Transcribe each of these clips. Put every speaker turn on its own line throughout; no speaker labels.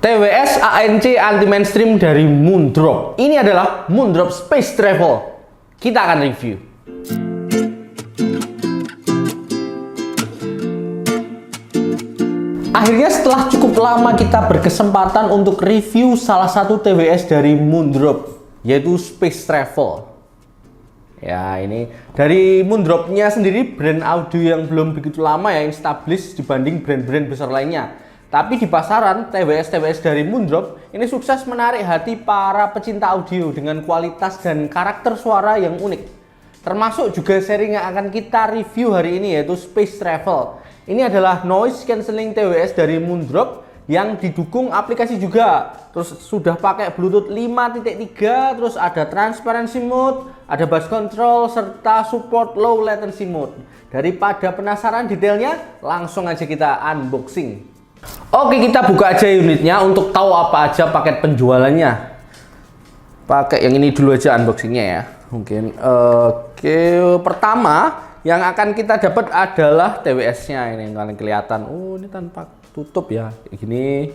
TWS ANC anti mainstream dari Moondrop. Ini adalah Moondrop Space Travel. Kita akan review. Akhirnya setelah cukup lama kita berkesempatan untuk review salah satu TWS dari Moondrop, yaitu Space Travel. Ya, ini dari Moondropnya sendiri brand audio yang belum begitu lama ya established dibanding brand-brand besar lainnya. Tapi di pasaran, TWS dari Moondrop ini sukses menarik hati para pecinta audio dengan kualitas dan karakter suara yang unik. Termasuk juga seri yang akan kita review hari ini, yaitu Space Travel. Ini adalah noise cancelling TWS dari Moondrop yang didukung aplikasi juga. Terus sudah pakai Bluetooth 5.3, terus ada transparency mode, ada bass control, serta support low latency mode. Daripada penasaran detailnya, langsung aja kita unboxing. Oke, kita buka aja unitnya untuk tahu apa aja paket penjualannya. Pakai yang ini dulu aja unboxingnya ya. Mungkin oke, pertama yang akan kita dapat adalah TWS-nya. Ini yang kalian kelihatan. Oh, ini tanpa tutup ya. Kayak gini.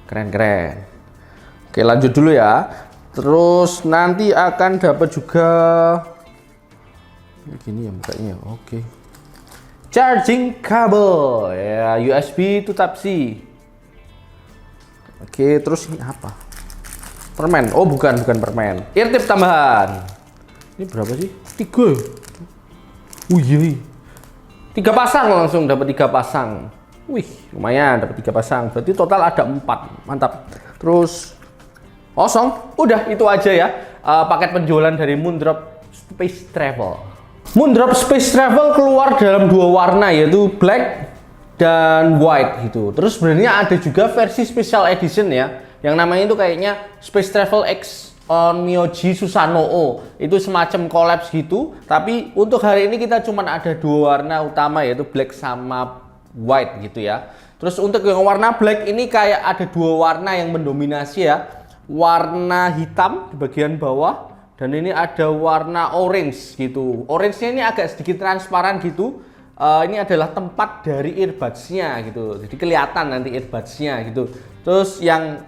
Keren-keren. Oke, lanjut dulu ya. Terus nanti akan dapat juga gini ya bukanya. Oke. Charging kabel ya, USB to Type C. Oke, terus ini apa? Permen. Oh, bukan permen. Ear tip tambahan. Ini berapa sih? 3. Wih, 3 pasang, langsung dapat 3 pasang. Wih, lumayan dapat 3 pasang. Berarti total ada 4. Mantap. Terus kosong. Udah itu aja ya. Paket penjualan dari Moondrop Space Travel. Moondrop Space Travel keluar dalam 2 warna, yaitu black dan white gitu. Terus sebenarnya ada juga versi special edition ya, yang namanya itu kayaknya Space Travel X Onmyoji Susanoo. Itu semacam collapse gitu. Tapi untuk hari ini kita cuma ada 2 warna utama, yaitu black sama white gitu ya. Terus untuk yang warna black ini kayak ada 2 warna yang mendominasi ya. Warna hitam di bagian bawah, dan ini ada warna orange gitu. Orange-nya ini agak sedikit transparan gitu. Ini adalah tempat dari earbuds-nya gitu. Jadi kelihatan nanti earbuds-nya gitu. Terus yang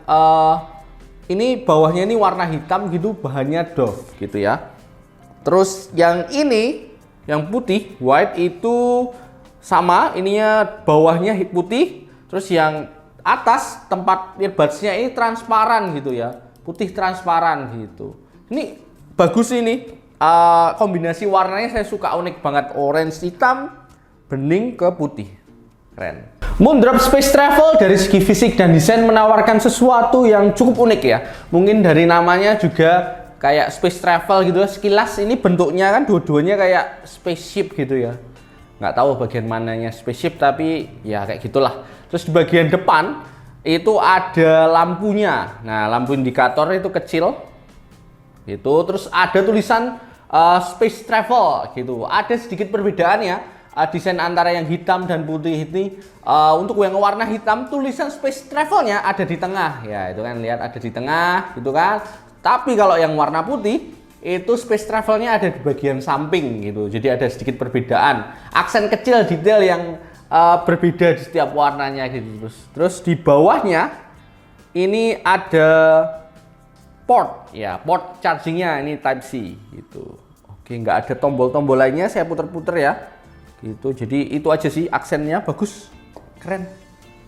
ini bawahnya ini warna hitam gitu, bahannya doff gitu ya. Terus yang ini, yang putih, white itu sama, ininya bawahnya putih. Terus yang atas tempat earbuds-nya ini transparan gitu ya. Putih transparan gitu. Ini bagus ini, kombinasi warnanya saya suka, unik banget, orange hitam, bening ke putih, keren. Moondrop Space Travel dari segi fisik dan desain menawarkan sesuatu yang cukup unik ya. Mungkin dari namanya juga kayak Space Travel gitu, sekilas ini bentuknya kan dua-duanya kayak spaceship gitu ya. Nggak tahu bagian mananya spaceship, tapi ya kayak gitulah. Terus di bagian depan itu ada lampunya. Nah, lampu indikator itu kecil gitu. Terus ada tulisan Space Travel gitu. Ada sedikit perbedaan ya, desain antara yang hitam dan putih ini. Untuk yang warna hitam, tulisan Space Travelnya ada di tengah ya, itu kan lihat ada di tengah gitu kan. Tapi kalau yang warna putih itu Space Travelnya ada di bagian samping gitu. Jadi ada sedikit perbedaan, aksen kecil detail yang berbeda di setiap warnanya gitu. Terus di bawahnya ini ada port ya, port chargingnya ini Type C gitu. Oke, nggak ada tombol-tombol lainnya, saya puter-puter ya gitu. Jadi itu aja sih, aksennya bagus, keren.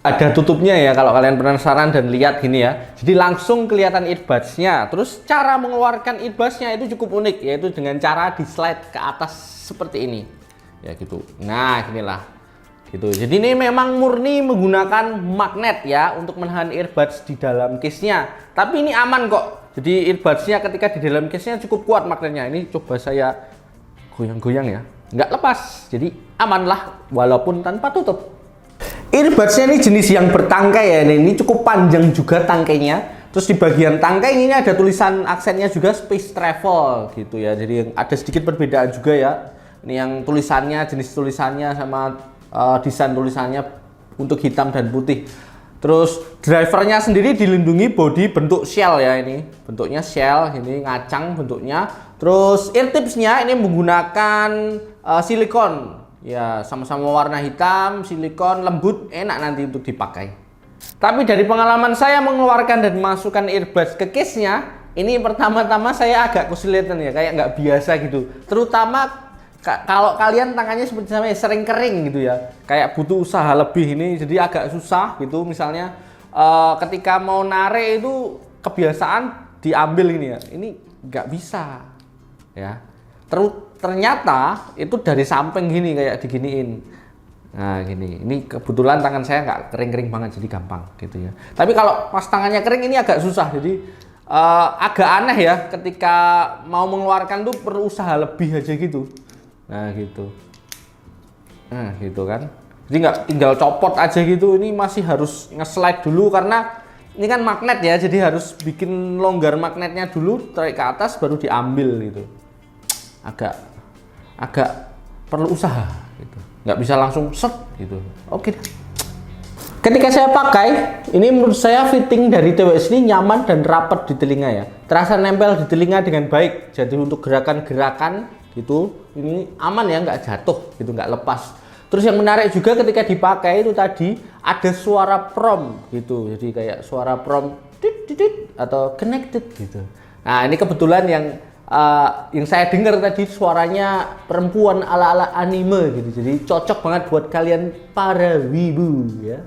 Ada tutupnya ya kalau kalian penasaran dan lihat gini ya. Jadi langsung kelihatan earbuds-nya. Terus cara mengeluarkan earbuds-nya itu cukup unik, yaitu dengan cara di slide ke atas seperti ini ya gitu. Nah, inilah gitu. Jadi ini memang murni menggunakan magnet ya untuk menahan earbuds di dalam case-nya. Tapi ini aman kok. Jadi earbuds-nya ketika di dalam case-nya cukup kuat magnetnya. Ini coba saya goyang-goyang ya. Nggak lepas. Jadi aman lah walaupun tanpa tutup. Earbuds-nya ini jenis yang bertangkai ya. Ini cukup panjang juga tangkainya. Terus di bagian tangkai ini ada tulisan aksennya juga Space Travel gitu ya. Jadi ada sedikit perbedaan juga ya. Ini yang tulisannya, jenis tulisannya sama desain tulisannya untuk hitam dan putih. Terus drivernya sendiri dilindungi body bentuk shell ya, ini bentuknya shell, ini ngacang bentuknya. Terus ear tipsnya ini menggunakan silikon ya, sama-sama warna hitam, silikon lembut, enak nanti untuk dipakai. Tapi dari pengalaman saya mengeluarkan dan memasukkan earbuds ke case-nya, ini pertama-tama saya agak kesulitan ya, kayak nggak biasa gitu. Terutama kalau kalian tangannya seperti saya sering kering gitu ya, kayak butuh usaha lebih ini, jadi agak susah gitu. Misalnya ketika mau narik itu kebiasaan diambil ini ya, ini nggak bisa ya. Ternyata itu dari samping gini kayak diginiin. Nah gini, ini kebetulan tangan saya nggak kering-kering banget jadi gampang gitu ya. Tapi kalau pas tangannya kering ini agak susah, jadi agak aneh ya ketika mau mengeluarkan tuh perlu usaha lebih aja gitu. Nah gitu kan. Jadi nggak tinggal copot aja gitu, ini masih harus nge-slide dulu karena ini kan magnet ya, jadi harus bikin longgar magnetnya dulu, tarik ke atas baru diambil gitu. Agak perlu usaha gitu. Nggak bisa langsung set gitu. Oke. Ketika saya pakai, ini menurut saya fitting dari TWS ini nyaman dan rapat di telinga ya. Terasa nempel di telinga dengan baik. Jadi untuk gerakan-gerakan gitu, ini aman ya, nggak jatuh gitu, nggak lepas. Terus yang menarik juga ketika dipakai itu tadi ada suara prom gitu. Jadi kayak suara prom atau connected gitu. Nah ini kebetulan yang saya dengar tadi suaranya perempuan ala-ala anime gitu, jadi cocok banget buat kalian para wibu ya.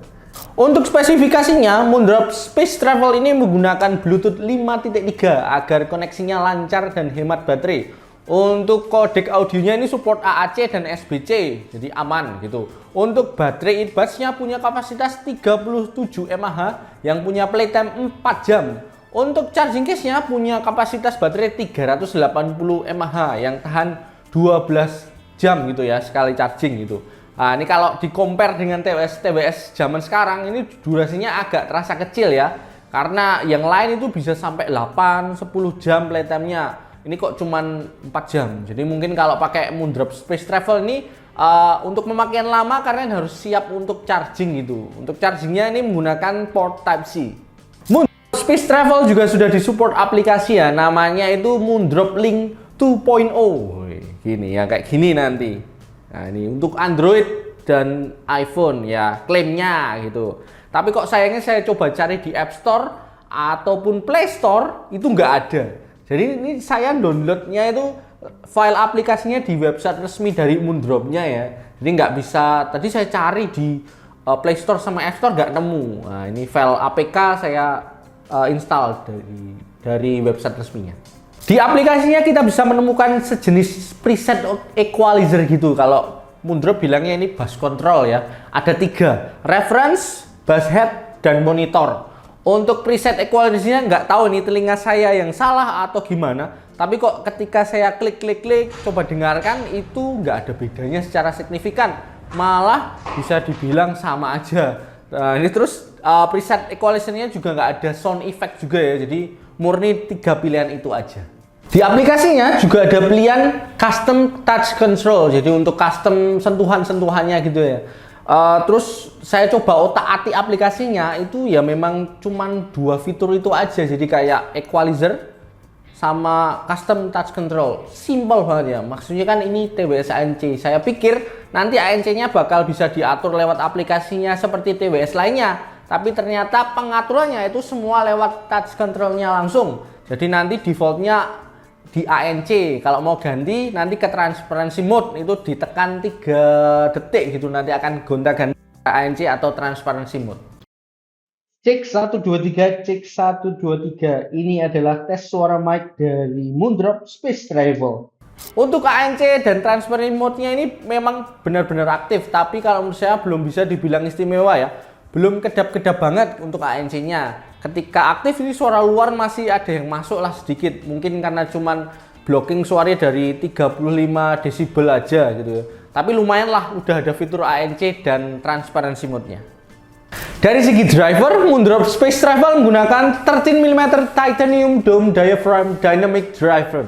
Untuk spesifikasinya, Moondrop Space Travel ini menggunakan Bluetooth 5.3 agar koneksinya lancar dan hemat baterai. Untuk kodek audionya ini support AAC dan SBC, jadi aman gitu. Untuk baterai earbuds-nya punya kapasitas 37 mAh yang punya playtime 4 jam. Untuk charging case-nya punya kapasitas baterai 380 mAh yang tahan 12 jam gitu ya sekali charging gitu. Nah, ini kalau di compare dengan TWS zaman sekarang ini durasinya agak terasa kecil ya. Karena yang lain itu bisa sampai 8-10 jam playtime-nya. Ini kok cuman 4 jam. Jadi mungkin kalau pakai Moondrop Space Travel ini untuk pemakaian lama kalian harus siap untuk charging gitu. Untuk chargingnya ini menggunakan port Type-C. Space Travel juga sudah disupport aplikasi ya, namanya itu Moondrop Link 2.0. Gini ya, kayak gini nanti. Nah ini untuk Android dan iPhone ya, klaimnya gitu. Tapi kok sayangnya saya coba cari di App Store ataupun Play Store itu nggak ada. Jadi ini saya downloadnya itu file aplikasinya di website resmi dari Moondropnya ya. Jadi nggak bisa, tadi saya cari di Play Store sama App Store nggak nemu. Nah ini file APK saya install dari website resminya. Di aplikasinya kita bisa menemukan sejenis preset equalizer gitu. Kalau Moondrop bilangnya ini bass control ya. Ada 3, reference, bass head, dan monitor. Untuk preset equalizernya nggak tahu ini telinga saya yang salah atau gimana. Tapi kok ketika saya klik coba dengarkan itu nggak ada bedanya secara signifikan. Malah bisa dibilang sama aja. Nah, ini terus preset equalizernya juga nggak ada sound effect juga ya, jadi murni 3 pilihan itu aja. Di aplikasinya juga ada pilihan custom touch control, jadi untuk custom sentuhan-sentuhannya gitu ya. Terus saya coba otak-atik aplikasinya itu ya memang cuman 2 fitur itu aja, jadi kayak equalizer sama custom touch control. Simple banget ya, maksudnya kan ini TWS ANC. Saya pikir nanti ANC-nya bakal bisa diatur lewat aplikasinya seperti TWS lainnya, tapi ternyata pengaturannya itu semua lewat touch controlnya langsung. Jadi nanti defaultnya di ANC, kalau mau ganti nanti ke transparency mode itu ditekan 3 detik gitu, nanti akan gonta-ganti ANC atau transparency mode. Cek 1 2 3, cek 1 2 3. Ini adalah tes suara mic dari Moondrop Space Travel. Untuk ANC dan transparency mode-nya ini memang benar-benar aktif, tapi kalau menurut saya belum bisa dibilang istimewa ya. Belum kedap-kedap banget untuk ANC-nya. Ketika aktif ini suara luar masih ada yang masuk lah sedikit. Mungkin karena cuman blocking suaranya dari 35 desibel aja gitu ya. Tapi lumayan lah udah ada fitur ANC dan transparency mode-nya. Dari segi driver, Moondrop Space Travel menggunakan 13 mm titanium dome diaphragm dynamic driver.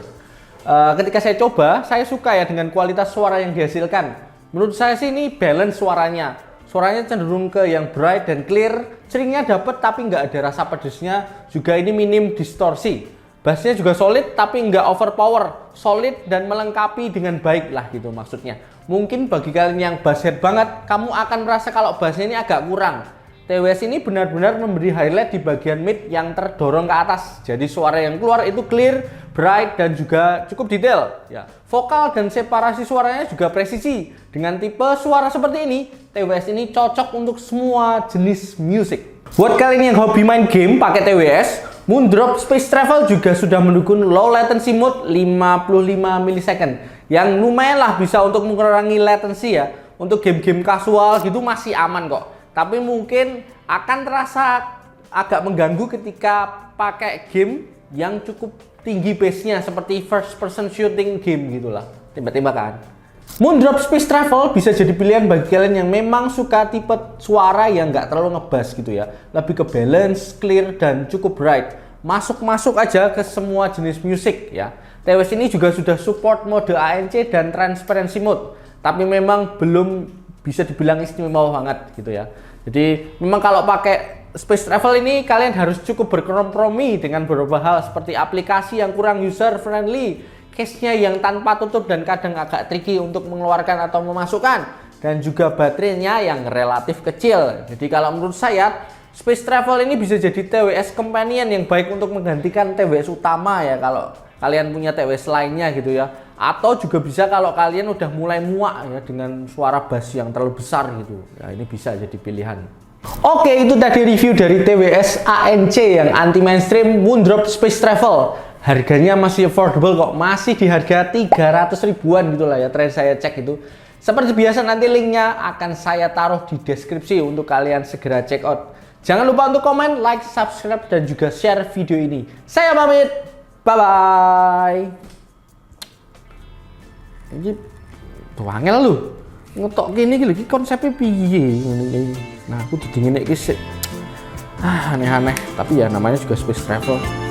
Ketika saya coba, saya suka ya dengan kualitas suara yang dihasilkan. Menurut saya sih ini balance suaranya. Suaranya cenderung ke yang bright dan clear, seringnya dapat tapi nggak ada rasa pedesnya, juga ini minim distorsi. Bassnya juga solid tapi nggak overpower, solid dan melengkapi dengan baik lah gitu maksudnya. Mungkin bagi kalian yang bass head banget, kamu akan merasa kalau bassnya ini agak kurang. TWS ini benar-benar memberi highlight di bagian mid yang terdorong ke atas. Jadi suara yang keluar itu clear, bright, dan juga cukup detail. Ya, vokal dan separasi suaranya juga presisi. Dengan tipe suara seperti ini, TWS ini cocok untuk semua jenis musik. Buat kalian yang hobi main game pakai TWS, Moondrop Space Travel juga sudah mendukung low latency mode 55 millisecond yang lumayan lah bisa untuk mengurangi latency ya. Untuk game-game casual gitu masih aman kok. Tapi mungkin akan terasa agak mengganggu ketika pakai game yang cukup tinggi base-nya seperti first person shooting game gitulah, tembak-tembakan. Moondrop Space Travel bisa jadi pilihan bagi kalian yang memang suka tipe suara yang nggak terlalu ngebass gitu ya, lebih ke balance, clear, dan cukup bright. Masuk aja ke semua jenis musik ya. TWS ini juga sudah support mode ANC dan transparency mode, tapi memang belum bisa dibilang istimewa banget gitu ya. Jadi memang kalau pakai Space Travel ini kalian harus cukup berkompromi dengan beberapa hal seperti aplikasi yang kurang user friendly, case-nya yang tanpa tutup dan kadang agak tricky untuk mengeluarkan atau memasukkan, dan juga baterainya yang relatif kecil. Jadi kalau menurut saya Space Travel ini bisa jadi TWS companion yang baik untuk menggantikan TWS utama ya kalau kalian punya TWS lainnya gitu ya. Atau juga bisa kalau kalian udah mulai muak ya dengan suara bass yang terlalu besar gitu. Ya ini bisa jadi pilihan. Oke, itu tadi review dari TWS ANC yang anti mainstream Moondrop Space Travel. Harganya masih affordable kok, masih di harga 300 ribuan gitu lah ya, terakhir saya cek itu. Seperti biasa nanti linknya akan saya taruh di deskripsi untuk kalian segera check out. Jangan lupa untuk komen, like, subscribe, dan juga share video ini. Saya pamit, bye-bye. Ini tuangel lu ngetok gini lagi konsepnya piye. Nah aku didingin iki sik. Aneh-aneh, tapi ya namanya juga Space Travel.